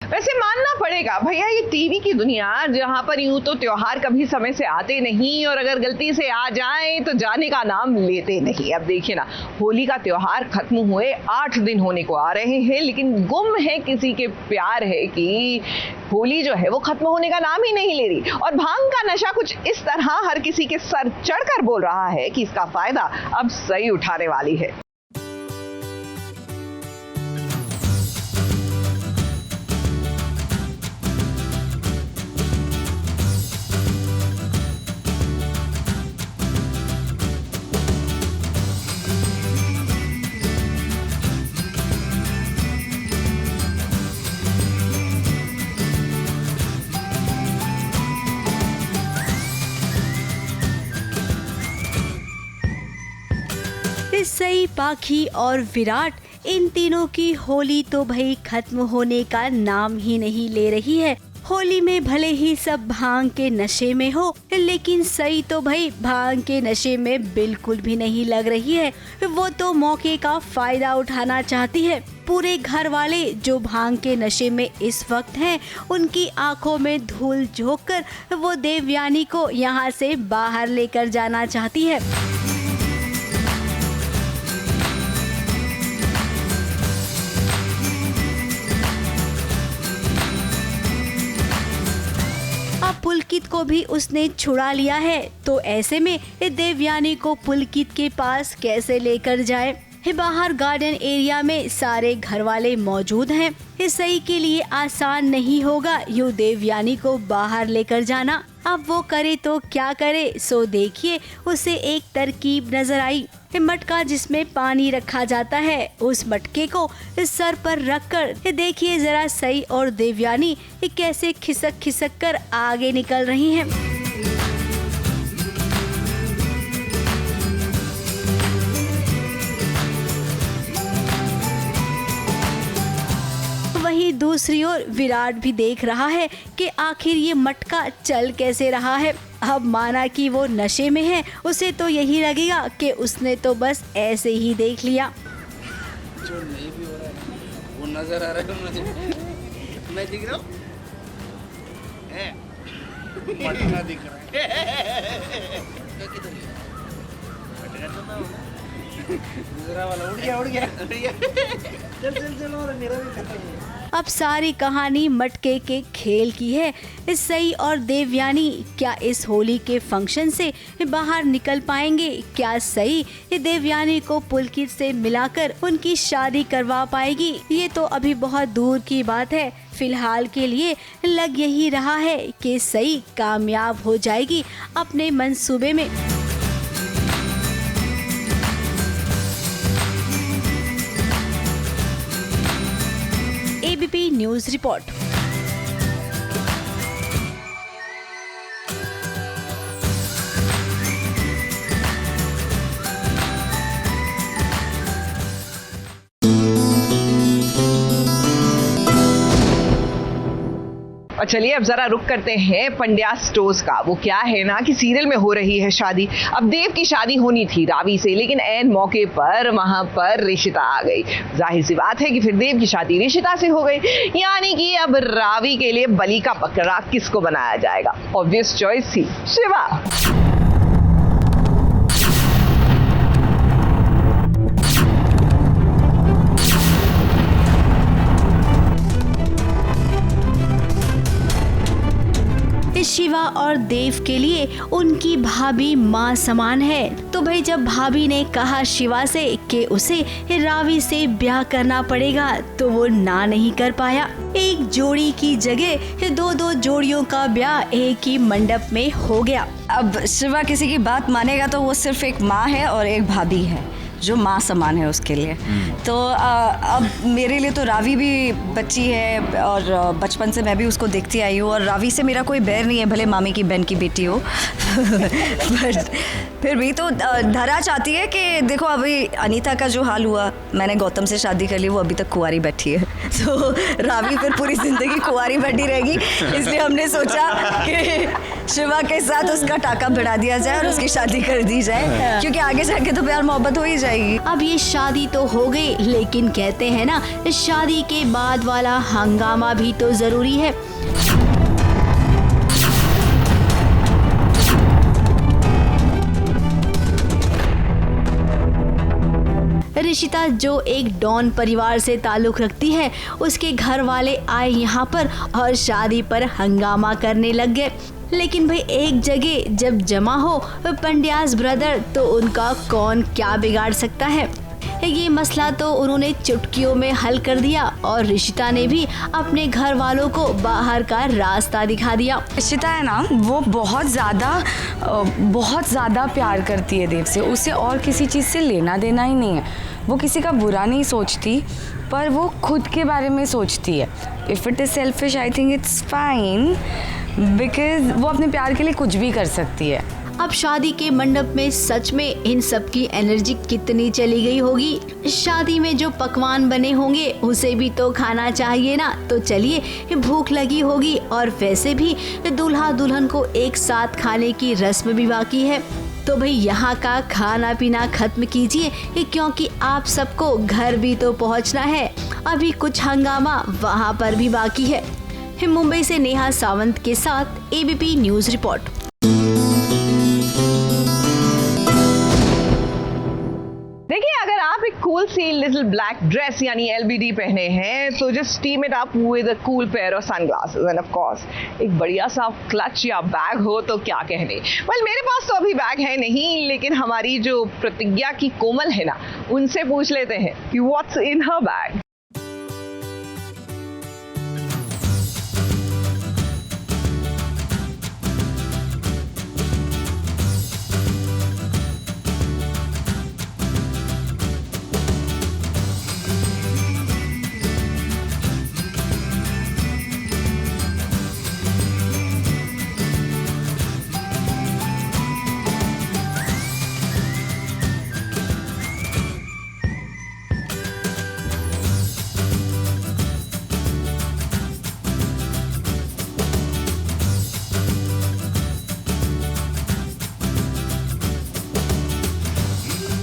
वैसे मानना पड़ेगा भैया, ये टीवी की दुनिया जहाँ पर यूं तो त्योहार कभी समय से आते नहीं और अगर गलती से आ जाएं तो जाने का नाम लेते नहीं। अब देखिए ना, होली का त्योहार खत्म हुए 8 दिन होने को आ रहे हैं, लेकिन गुम है किसी के प्यार है कि होली जो है वो खत्म होने का नाम ही नहीं ले रही। और भांग का नशा कुछ इस तरह हर किसी के सर चढ़कर बोल रहा है कि इसका फायदा अब सही उठाने वाली है। सई, पाखी और विराट, इन तीनों की होली तो भाई खत्म होने का नाम ही नहीं ले रही है। होली में भले ही सब भांग के नशे में हो, लेकिन सई तो भाई भांग के नशे में बिल्कुल भी नहीं लग रही है। वो तो मौके का फायदा उठाना चाहती है। पूरे घर वाले जो भांग के नशे में इस वक्त हैं, उनकी आंखों में धूल झोंककर वो देवयानी को यहाँ से बाहर लेकर जाना चाहती है। पुलकित को भी उसने छुड़ा लिया है, तो ऐसे में देवयानी को पुलकित के पास कैसे लेकर जाए। बाहर गार्डन एरिया में सारे घर वाले मौजूद हैं। सई के लिए आसान नहीं होगा यूं देवयानी को बाहर लेकर जाना। अब वो करे तो क्या करे, सो देखिए उसे एक तरकीब नजर आई। मटका जिसमें पानी रखा जाता है, उस मटके को सर पर रखकर देखिए जरा सई और देवयानी कैसे खिसक खिसक कर आगे निकल रही हैं। वहीं दूसरी ओर विराट भी देख रहा है कि आखिर ये मटका चल कैसे रहा है। अब माना कि वो नशे में है, उसे तो यही लगेगा कि उसने तो बस ऐसे ही देख लिया। जो नहीं भी हो रहा है वो नजर आ रहा है मुझे। मैं दिख रहा हूँ, मटका दिख रहा है। दूसरा वाला उड़ गया। चल और मेरा भी खत्म है। अब सारी कहानी मटके के खेल की है। सई और देवयानी क्या इस होली के फंक्शन से बाहर निकल पाएंगे? क्या सई देवयानी को पुलकित से मिलाकर उनकी शादी करवा पाएगी? ये तो अभी बहुत दूर की बात है। फिलहाल के लिए लग यही रहा है कि सई कामयाब हो जाएगी अपने मंसूबे में। ABP news report. और चलिए अब जरा रुक करते हैं पंड्या स्टोर्स का। वो क्या है ना कि सीरियल में हो रही है शादी। अब देव की शादी होनी थी रावी से, लेकिन ऐन मौके पर वहां पर रिशिता आ गई। जाहिर सी बात है कि फिर देव की शादी रिशिता से हो गई। यानी कि अब रावी के लिए बलि का बकरा किसको बनाया जाएगा? ऑब्वियस चॉइस थी शिवा। शिवा और देव के लिए उनकी भाभी माँ समान है। तो भाई जब भाभी ने कहा शिवा से कि उसे रावी से ब्याह करना पड़ेगा, तो वो ना नहीं कर पाया। एक जोड़ी की जगह दो जोड़ियों का ब्याह एक ही मंडप में हो गया। अब शिवा किसी की बात मानेगा तो वो सिर्फ एक माँ है और एक भाभी है जो माँ समान है उसके लिए। तो अब मेरे लिए तो रावी भी बच्ची है और बचपन से मैं भी उसको देखती आई हूँ। और रावी से मेरा कोई बैर नहीं है, भले मामी की बहन की बेटी हो। बट फिर भी तो धरा चाहती है कि देखो अभी अनीता का जो हाल हुआ, मैंने गौतम से शादी कर ली, वो अभी तक कुंवारी बैठी है। तो रावी फिर पूरी ज़िंदगी कुंवारी बैठी रहेगी। इसलिए हमने सोचा कि शिवा के साथ उसका टाका बढ़ा दिया जाए और उसकी शादी कर दी जाए, क्योंकि आगे जाके तो प्यार मोहब्बत हो ही जाएगी। अब ये शादी तो हो गई, लेकिन कहते हैं ना, शादी के बाद वाला हंगामा भी तो जरूरी है। ऋषिता जो एक डॉन परिवार से ताल्लुक रखती है, उसके घर वाले आए यहाँ पर और शादी पर हंगामा करने लग गए। लेकिन भाई एक जगह जब जमा हो पंड्यास ब्रदर, तो उनका कौन क्या बिगाड़ सकता है। ये मसला तो उन्होंने चुटकियों में हल कर दिया और ऋषिता ने भी अपने घर वालों को बाहर का रास्ता दिखा दिया। ऋषिता है ना, वो बहुत ज़्यादा प्यार करती है देव से, उसे और किसी चीज़ से लेना देना ही नहीं है। वो किसी का बुरा नहीं सोचती, पर वो खुद के बारे में सोचती है। If it is selfish, I think it's fine, because वो अपने प्यार के लिए कुछ भी कर सकती है। अब शादी के मंडप में सच में इन सब की एनर्जी कितनी चली गई होगी। शादी में जो पकवान बने होंगे उसे भी तो खाना चाहिए ना। तो चलिए, भूख लगी होगी और वैसे भी दूल्हा दुल्हन को एक साथ खाने की रस्म भी बाकी है। तो भाई यहाँ का खाना पीना खत्म कीजिए, क्योंकि आप सबको घर भी तो पहुँचना है। अभी कुछ हंगामा वहाँ पर भी बाकी है। मुंबई से नेहा सावंत के साथ एबीपी न्यूज़ रिपोर्ट। देखिए, अगर आप एक कूल सी लिटिल ब्लैक ड्रेस यानी LBD पहने हैं, तो just team it up with a cool pair of sunglasses end of course एक बढ़िया सा क्लच या बैग हो तो क्या कहने। वेल, मेरे पास तो अभी बैग है नहीं, लेकिन हमारी जो प्रतिज्ञा की कोमल है ना, उनसे पूछ लेते हैं कि व्हाट्स इन हर बैग।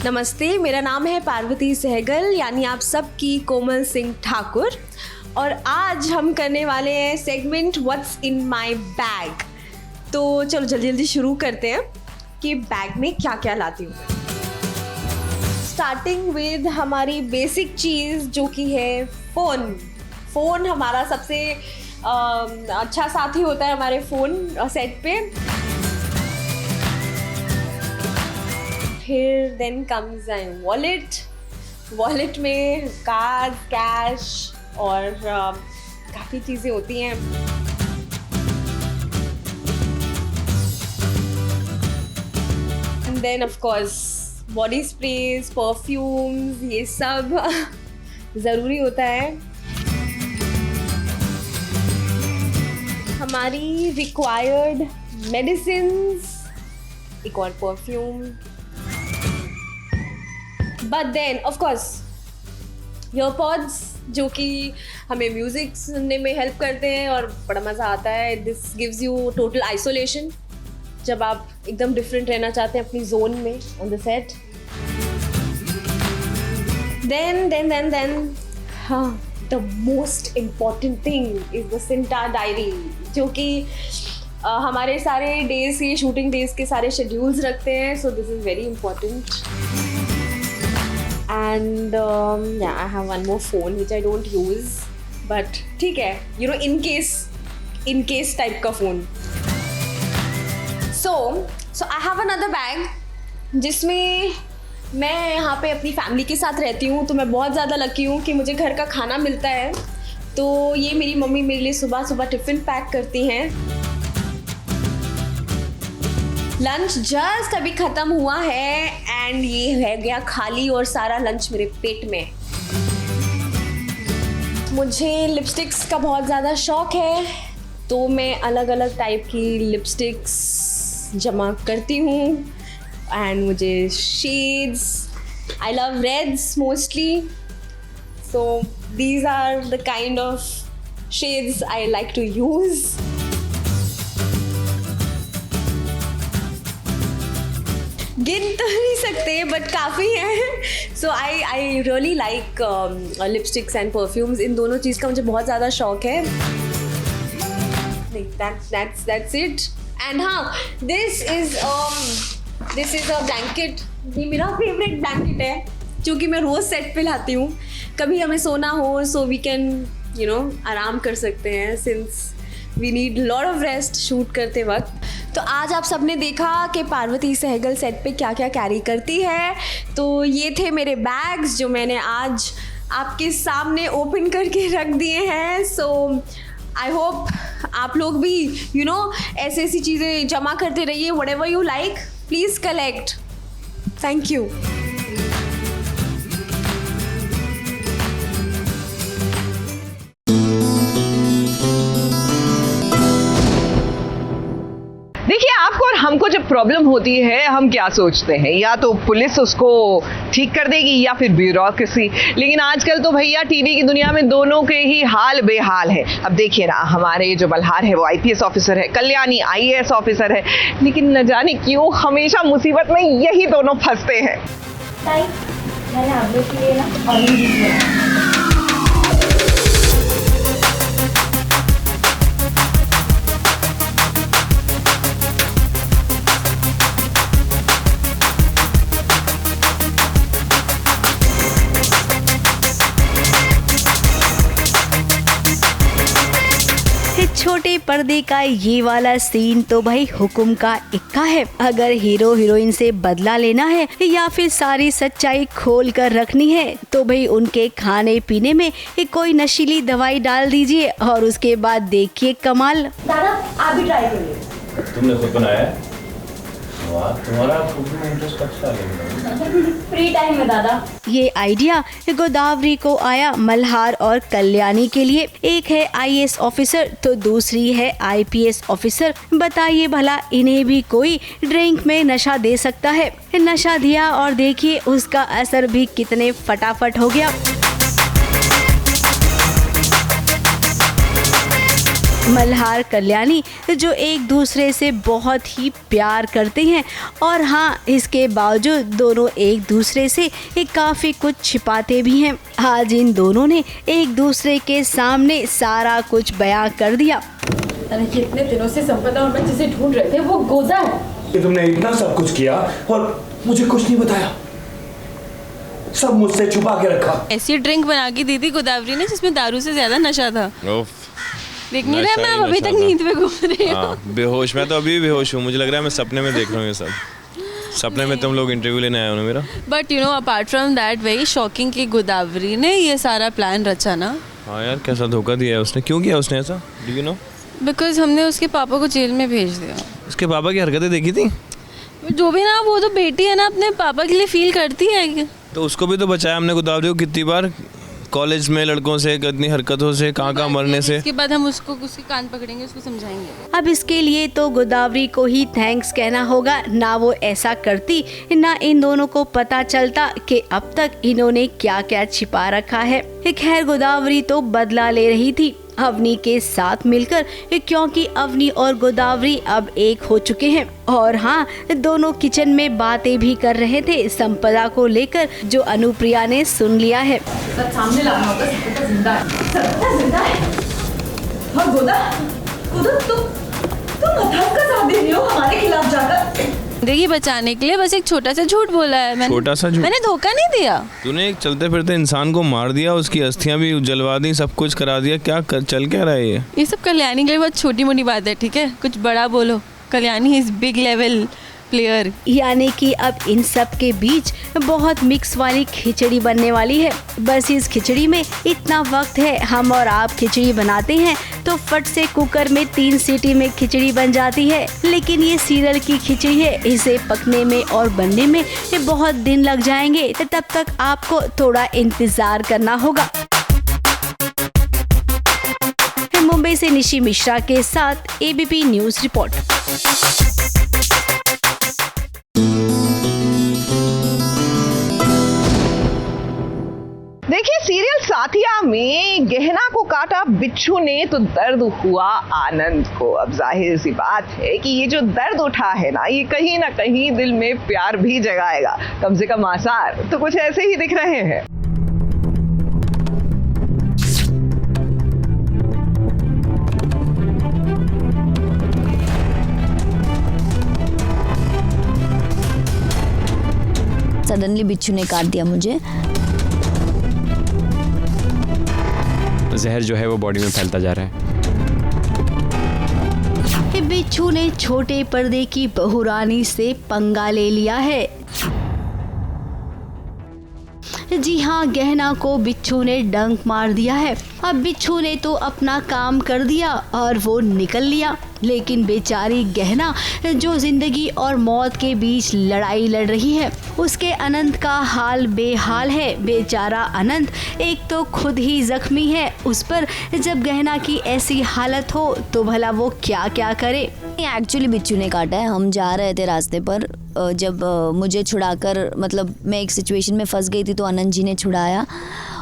नमस्ते, मेरा नाम है पार्वती सहगल, यानी आप सबकी कोमल सिंह ठाकुर, और आज हम करने वाले हैं segment what's in my bag. तो चलो जल्दी जल्दी शुरू करते हैं कि बैग में क्या क्या लाती हूँ। स्टार्टिंग विद हमारी बेसिक चीज़ जो कि है फ़ोन। फ़ोन हमारा सबसे अच्छा साथी होता है हमारे फ़ोन सेट पे। फिर देन कम्स एन वॉलेट में कार्ड, कैश और काफ़ी चीज़ें होती हैं। And then of course body sprays, perfumes, ये सब ज़रूरी होता है। हमारी रिक्वायर्ड मेडिसिन्स, एक और perfume. But then of course earpods, जो कि हमें म्यूज़िक सुनने में हेल्प करते हैं और बड़ा मज़ा आता है। This gives you total isolation जब आप एकदम डिफरेंट रहना चाहते हैं अपनी जोन में ऑन द सेट। देन हाँ, the most important thing is the CINTAA diary, जो कि हमारे सारे डेज के शूटिंग डेज के सारे शेड्यूल्स रखते हैं। So this is very important. And yeah, I have one more phone which I don't use, but ठीक है, you know, in case type का phone. So I have another bag जिसमें मैं यहाँ पे अपनी फैमिली के साथ रहती हूँ, तो मैं बहुत ज़्यादा लकी हूँ कि मुझे घर का खाना मिलता है। तो ये मेरी मम्मी मेरे लिए सुबह सुबह टिफ़िन पैक करती हैं। लंच जस्ट अभी ख़त्म हुआ है एंड ये है गया खाली और सारा लंच मेरे पेट में। मुझे लिपस्टिक्स का बहुत ज़्यादा शौक़ है, तो मैं अलग अलग टाइप की लिपस्टिक्स जमा करती हूँ एंड मुझे shades, I love reds mostly, so these are the kind of shades I like to use. गिन तो नहीं सकते बट काफ़ी हैं. So I really like lipsticks and perfumes. इन दोनों चीज़ का मुझे बहुत ज़्यादा शौक है. That's it. And हाँ, this is a blanket. ये मेरा फेवरेट ब्लैंकेट है क्योंकि मैं रोज़ सेट पे लाती हूँ. कभी हमें सोना हो so we can आराम कर सकते हैं since we need lot of rest shoot करते वक्त. तो आज आप सबने देखा कि पार्वती सहगल सेट पे क्या क्या कैरी करती है. तो ये थे मेरे बैग्स जो मैंने आज आपके सामने ओपन करके रख दिए हैं. सो आई होप आप लोग भी ऐसी ऐसी चीज़ें जमा करते रहिए. Whatever you like please collect. Thank you. देखिए, आपको और हमको जब प्रॉब्लम होती है हम क्या सोचते हैं, या तो पुलिस उसको ठीक कर देगी या फिर ब्यूरोक्रेसी. लेकिन आजकल तो भैया टीवी की दुनिया में दोनों के ही हाल बेहाल है. अब देखिए ना, हमारे जो बल्हार है वो आईपीएस ऑफिसर है, कल्याणी आईएएस ऑफिसर है, लेकिन न जाने क्यों हमेशा मुसीबत में यही दोनों फंसते हैं. मैंने आप लोग के लिए ना ऑरेंज छोटे पर्दे का ये वाला सीन तो भाई हुक्म का इक्का है. अगर हीरो हीरोइन से बदला लेना है या फिर सारी सच्चाई खोल कर रखनी है तो भाई उनके खाने पीने में कोई नशीली दवाई डाल दीजिए और उसके बाद देखिए कमाल. दादा आप भी ट्राई करिए. तुमने खुद बनाया है? वाह, तुम्हारा कुकिंग में इंटरेस्ट कब से आ गया? फ्री टाइम में दादा. ये आइडिया गोदावरी को आया मल्हार और कल्याणी के लिए. एक है आईएएस ऑफिसर तो दूसरी है आईपीएस ऑफिसर. बताइए भला इन्हें भी कोई ड्रिंक में नशा दे सकता है? नशा दिया और देखिए उसका असर भी कितने फटाफट हो गया. मल्हार कल्याणी जो एक दूसरे से बहुत ही प्यार करते हैं और हाँ, इसके बावजूद दोनों एक दूसरे से काफ़ी कुछ छिपाते भी हैं. आज इन दोनों ने एक दूसरे के सामने सारा कुछ बयां कर दिया. जितने दिनों से संपदा और मैं जिसे ढूंढ रहे थे वो गोदा है. तुमने इतना सब कुछ किया और मुझे कुछ नहीं बताया, सब मुझसे छुपा के रखा. ऐसी ड्रिंक बना के दी थी गोदावरी ने जिसमें दारू से ज्यादा नशा था. देख नहीं रहा, मैं अभी तक नींद में घूम रही हूँ. बेहोश, मैं तो अभी बेहोश हूँ. मुझे लग रहा है मैं सपने में देख रहा हूँ ये सब. सपने में तुम लोग इंटरव्यू लेने आए हो ना मेरा. But apart from that very shocking कि गोदावरी ने ये सारा प्लान रचा ना. हाँ यार, कैसा धोखा दिया है उसने. क्यों किया उसने ऐसा? Do you know? बिकॉज हमने उसके पापा को जेल में भेज दिया. उसके पापा की हरकतें देखी थी? जो भी ना, वो तो बेटी है ना, अपने पापा के लिए फील करती है. तो उसको भी तो बचाया हमने गोदावरी को कितनी बार, कॉलेज में लड़कों से, कितनी हरकतों से, कहाँ मरने से. इसके बाद हम उसको उसके कान पकड़ेंगे, उसको समझाएंगे. अब इसके लिए तो गोदावरी को ही थैंक्स कहना होगा. ना वो ऐसा करती, ना इन दोनों को पता चलता कि अब तक इन्होंने क्या क्या छिपा रखा है. खैर, गोदावरी तो बदला ले रही थी अवनी के साथ मिलकर, क्योंकि अवनी और गोदावरी अब एक हो चुके हैं. और हाँ, दोनों किचन में बातें भी कर रहे थे संपदा को लेकर, जो अनुप्रिया ने सुन लिया है. सच सामने लाना होगा. संपदा जिंदा है. संपदा जिंदा है. और गोदा तुम मथास का साथ दे रही हो हमारे खिलाफ जाकर. जिंदगी बचाने के लिए बस एक छोटा सा झूठ बोला है मैंने. छोटा सा झूठ? मैंने धोखा नहीं दिया. तूने एक चलते फिरते इंसान को मार दिया, उसकी अस्थियां भी जलवा दी, सब कुछ करा दिया. क्या चल क्या रहा है ये सब कल्याणी के लिए बहुत छोटी मोटी बात है. ठीक है, कुछ बड़ा बोलो. Kalyani is big level player. यानी कि अब इन सब के बीच बहुत मिक्स वाली खिचड़ी बनने वाली है. बस इस खिचड़ी में इतना वक्त है, हम और आप खिचड़ी बनाते हैं तो फट से कुकर में 3 सीटी में खिचड़ी बन जाती है. लेकिन ये सीरियल की खिचड़ी है, इसे पकने में और बनने में बहुत दिन लग जाएंगे. तब तक आपको थोड़ा इंतजार करना होगा. मुंबई से निशी मिश्रा के साथ एबीपी न्यूज रिपोर्ट. देखिए, सीरियल साथिया में गहना को काटा बिच्छू ने तो दर्द हुआ आनंद को। अब जाहिर सी बात है कि ये जो दर्द उठा है ना, ये कहीं ना कहीं दिल में प्यार भी जगाएगा। कम से कम आसार तो कुछ ऐसे ही दिख रहे हैं। सडनली बिच्छू ने काट दिया मुझे। जहर जो है वो बॉडी में फैलता जा रहा है। बिच्छू ने छोटे पर्दे की बहुरानी से पंगा ले लिया है। जी हाँ, गहना को बिच्छू ने डंक मार दिया है। अब बिच्छू ने तो अपना काम कर दिया और वो निकल लिया, लेकिन बेचारी गहना जो जिंदगी और मौत के बीच लड़ाई लड़ रही है, उसके अनंत का हाल बेहाल है। बेचारा अनंत एक तो खुद ही जख्मी है, उस पर जब गहना की ऐसी हालत हो तो भला वो क्या क्या करे। एक्चुअली बिच्छू ने काटा है। हम जा रहे थे रास्ते पर, जब मुझे छुड़ाकर, मतलब मैं एक सिचुएशन में फंस गई थी तो अनंत जी ने छुड़ाया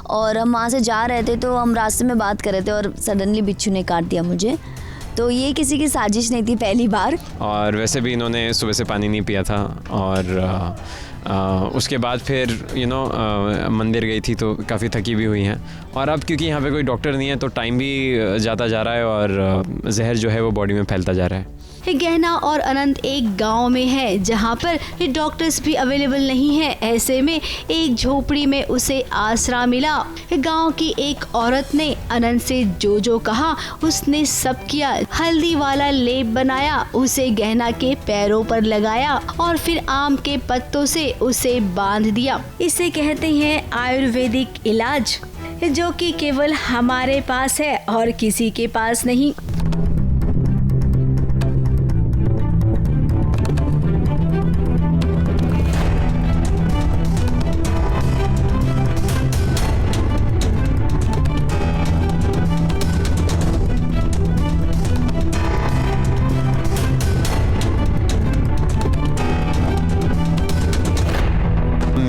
और हम वहाँ से जा रहे थे तो हम रास्ते में बात कर रहे थे और सडनली बिच्छू ने काट दिया मुझे। तो ये किसी की साजिश नहीं थी पहली बार। और वैसे भी इन्होंने सुबह से पानी नहीं पिया था और उसके बाद फिर मंदिर गई थी तो काफ़ी थकी भी हुई हैं। और अब क्योंकि यहाँ पे कोई डॉक्टर नहीं है तो टाइम भी जाता जा रहा है और जहर जो है वो बॉडी में फैलता जा रहा है। गहना और अनंत एक गांव में है जहां पर डॉक्टर्स भी अवेलेबल नहीं है। ऐसे में एक झोपड़ी में उसे आसरा मिला। गांव की एक औरत ने अनंत से जो जो कहा उसने सब किया। हल्दी वाला लेप बनाया, उसे गहना के पैरों पर लगाया और फिर आम के पत्तों से उसे बांध दिया। इसे कहते हैं आयुर्वेदिक इलाज, जो कि केवल हमारे पास है और किसी के पास नहीं।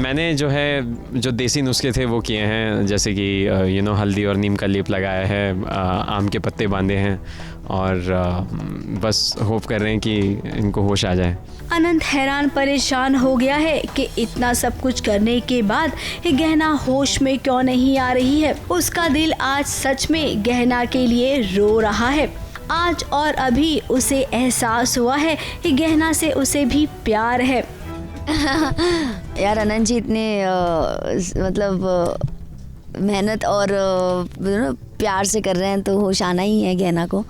मैंने जो देसी नुस्खे थे वो किए हैं, जैसे कि हल्दी और नीम का लेप लगाया है, आम के पत्ते बांधे हैं और बस होप कर रहे हैं कि इनको होश आ जाए। अनंत हैरान परेशान हो गया है कि इतना सब कुछ करने के बाद गहना होश में क्यों नहीं आ रही है। उसका दिल आज सच में गहना के लिए रो रहा है। आज और अभी उसे एहसास हुआ है कि गहना से उसे भी प्यार है। यार अनंत जी इतने मेहनत और प्यार से कर रहे हैं तो होश आना ही है गहना को,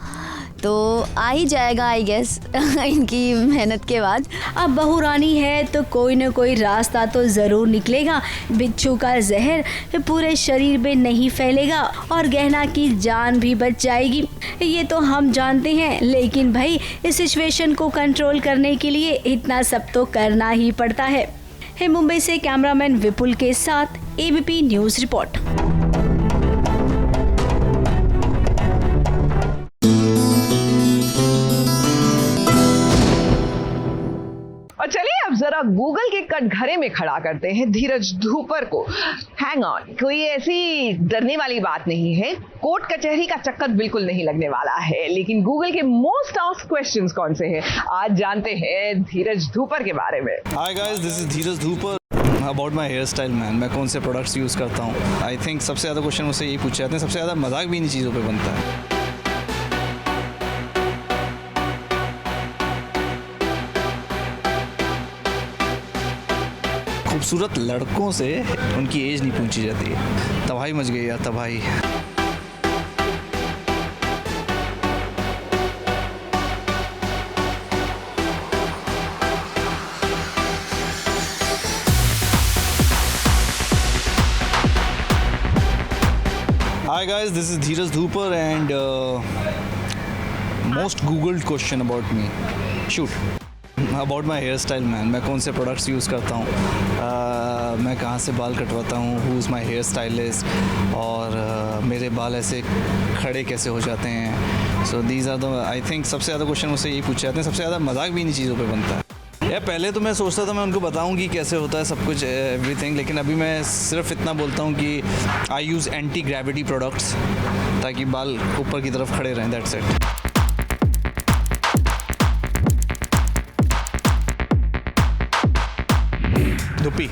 तो आ ही जाएगा आई गेस इनकी मेहनत के बाद। अब बहू रानी है तो कोई न कोई रास्ता तो ज़रूर निकलेगा। बिच्छू का जहर पूरे शरीर में नहीं फैलेगा और गहना की जान भी बच जाएगी, ये तो हम जानते हैं। लेकिन भाई इस सिचुएशन को कंट्रोल करने के लिए इतना सब तो करना ही पड़ता है। मुंबई से कैमरामैन विपुल के साथ ABP न्यूज़ रिपोर्ट। और चलिए अब जरा गूगल के कटघरे में खड़ा करते हैं धीरज धूपर को। हैंग ऑन, कोई ऐसी डरने वाली बात नहीं है, कोर्ट कचहरी का चक्कर बिल्कुल नहीं लगने वाला है। लेकिन गूगल के मोस्ट आस्क्ड क्वेश्चंस कौन से हैं, आज जानते हैं धीरज धूपर के बारे में। Hi guys, this is Dheeraj Dhupar. About my hair style man, मैं कौन से प्रोडक्ट्स यूज़ करता हूँ। आई थिंक सबसे ज़्यादा क्वेश्चन मुझसे यही पूछे जाते हैं, सबसे ज़्यादा मजाक भी इन्हीं चीज़ों पे बनता है। खूबसूरत लड़कों से उनकी एज नहीं पूछी जाती है। तबाही मच गई यार, तबाही। Hi guys, this is Dheeraj Dhupar and most googled question about me. Shoot. About my hair style man, मैं कौन से प्रोडक्ट्स यूज़ करता हूँ, मैं कहाँ से बाल कटवाता हूँ, who is my hair stylist, और मेरे बाल ऐसे खड़े कैसे हो जाते हैं। So these are the, I think सबसे ज़्यादा क्वेश्चन मुझसे यही पूछे जाते हैं, सबसे ज़्यादा मजाक भी इन्हीं चीज़ों पे बनता है। यार पहले तो मैं सोचता था मैं उनको बताऊं कि कैसे होता है सब कुछ एवरीथिंग, लेकिन अभी मैं सिर्फ इतना बोलता हूं कि आई यूज़ एंटी ग्रेविटी प्रोडक्ट्स ताकि बाल ऊपर की तरफ खड़े रहें, दैट्स इट। धुप्पी,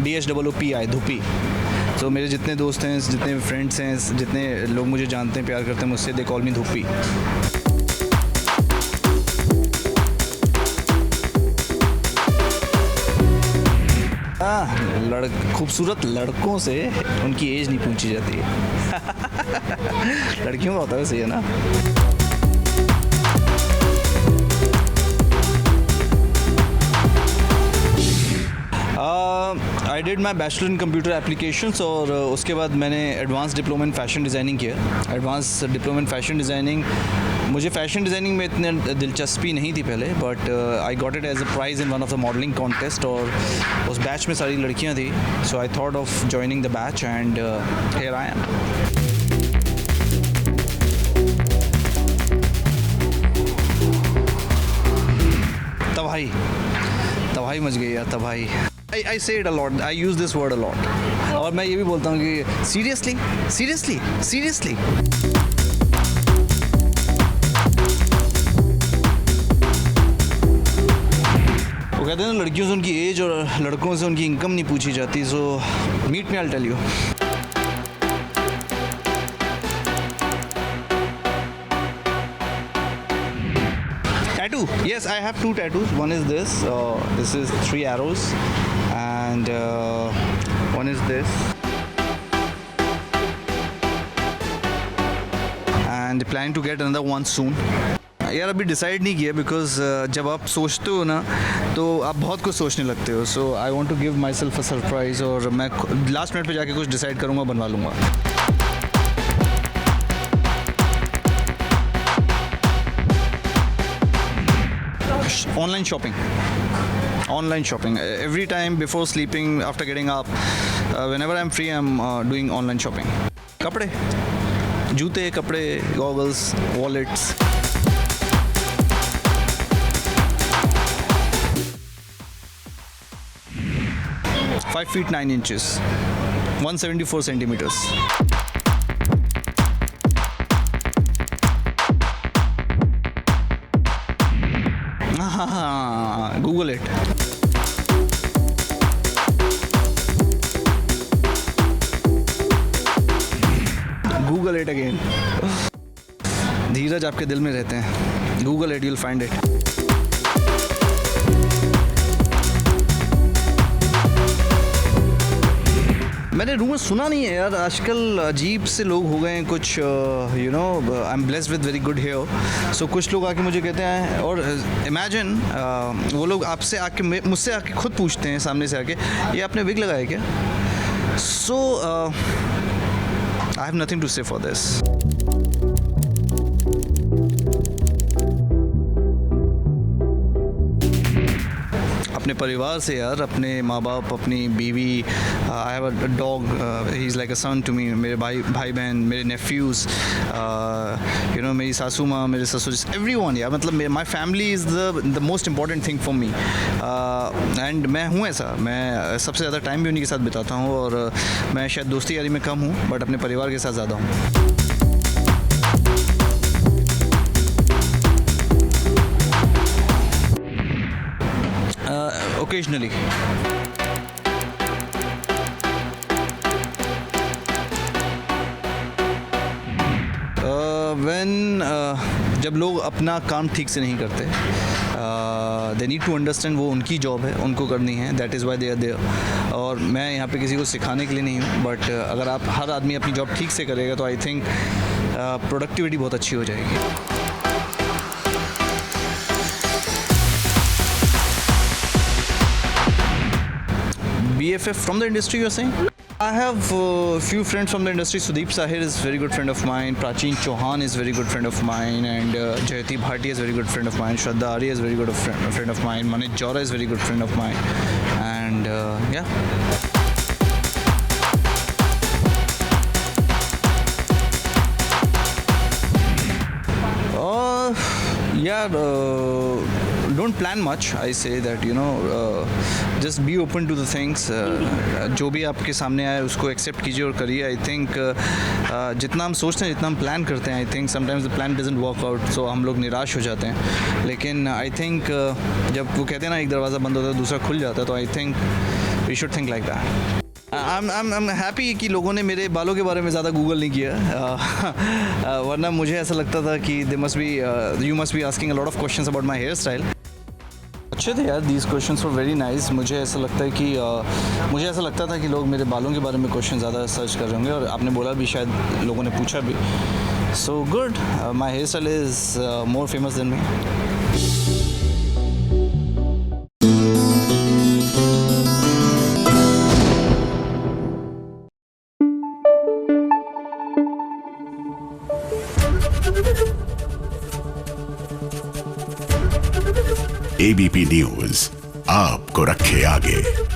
DHOOPI, धुप्पी। तो मेरे जितने दोस्त हैं, जितने फ्रेंड्स हैं, जितने लोग मुझे जानते हैं, प्यार करते हैं मुझसे, दे कॉल मी धुप्पी। खूबसूरत लड़कों से उनकी एज नहीं पूछी जाती है। लड़कियों का होता है, सही है ना। I did my bachelor in computer applications और उसके बाद मैंने advance diploma in fashion designing किया। Advance diploma in fashion designing, मुझे फ़ैशन डिज़ाइनिंग में इतनी दिलचस्पी नहीं थी पहले, but I got it as a prize in one of the modelling contest और उस बैच में सारी लड़कियां थी, so I thought of joining the batch and here I am. तबाही मच गई यार, तबाही। I say it a lot, I use this word a lot, और मैं ये भी बोलता हूँ कि seriously वो कहते हैं ना, लड़कियों से उनकी एज और लड़कों से उनकी इनकम नहीं पूछी जाती। So meet me, I'll tell you। Tattoo, yes, I have 2 tattoos. One is this. This is 3 arrows, and one is this. And planning to get another one soon. यार अभी डिसाइड नहीं किया, बिकॉज जब आप सोचते हो ना तो आप बहुत कुछ सोचने लगते हो। So I want to give myself a surprise, और मैं लास्ट मिनट पे जाके कुछ डिसाइड करूँगा, बनवा लूँगा। Online shopping. Every time before sleeping, after getting up, whenever I'm free, I'm doing online shopping. कपड़े, जूते, कपड़े, goggles, wallets. Five feet 9 inches, 174 centimeters. Google it. Google it again. धीरज आपके दिल में रहते हैं। Google it, you'll find it. मैंने rumour सुना नहीं है यार, आजकल अजीब से लोग हो गए हैं कुछ, you know, I am blessed with very good hair. So कुछ लोग आके मुझे कहते हैं, और इमेजिन वो लोग आपसे आके मुझसे आके खुद पूछते हैं सामने से आके, ये आपने विग लगाया क्या? So I have nothing to say for this. अपने परिवार से यार, अपने माँ बाप, अपनी बीवी, I have a dog, he is like a son to me. मेरे भाई बहन, मेरे नेफ्यूज़, यू नो, मेरी सासू माँ, मेरे ससुर, एवरीवन यार, मतलब my family is the most important thing for me. And मैं हूँ ऐसा, मैं सबसे ज़्यादा टाइम भी उन्हीं के साथ बिताता हूँ, और मैं शायद दोस्ती यारी में कम हूँ, बट अपने परिवार के साथ ज़्यादा हूँ। Occasionally. जब लोग अपना काम ठीक से नहीं करते, दे नीड टू अंडरस्टैंड वो उनकी जॉब है, उनको करनी है, that is why they are there. और मैं यहाँ पे किसी को सिखाने के लिए नहीं हूँ, बट अगर आप हर आदमी अपनी जॉब ठीक से करेगा तो आई थिंक प्रोडक्टिविटी बहुत अच्छी हो जाएगी। BFF from the industry, you're saying? I have a few friends from the industry. Sudeep Sahir is a very good friend of mine. Prachin Chauhan is a very good friend of mine. And Jayati Bhatia is a very good friend of mine. Shraddha Arya is a very good friend of mine. Manoj Jora is a very good friend of mine. And yeah. don't plan much. I say that just be open to the things. जो भी आपके सामने आए उसको accept कीजिए और करिए. I think जितना हम सोचते हैं, जितना हम प्लान करते हैं, I think sometimes the plan doesn't work out, so हम लोग निराश हो जाते हैं. लेकिन आई थिंक जब वो कहते हैं ना एक दरवाज़ा बंद होता है दूसरा खुल जाता है, तो I think we should think like that. I'm happy कि लोगों ने मेरे बालों के बारे में ज़्यादा गूगल नहीं किया, वरना मुझे ऐसा लगता था कि you must be asking a lot of questions about my hairstyle. अच्छे थे यार, these questions were very nice. मुझे ऐसा लगता था कि लोग मेरे बालों के बारे में क्वेश्चन ज़्यादा सर्च कर रहे होंगे, और आपने बोला भी, शायद लोगों ने पूछा भी. So good, my hairstyle is more famous than me. ABP news आपको रखे आगे.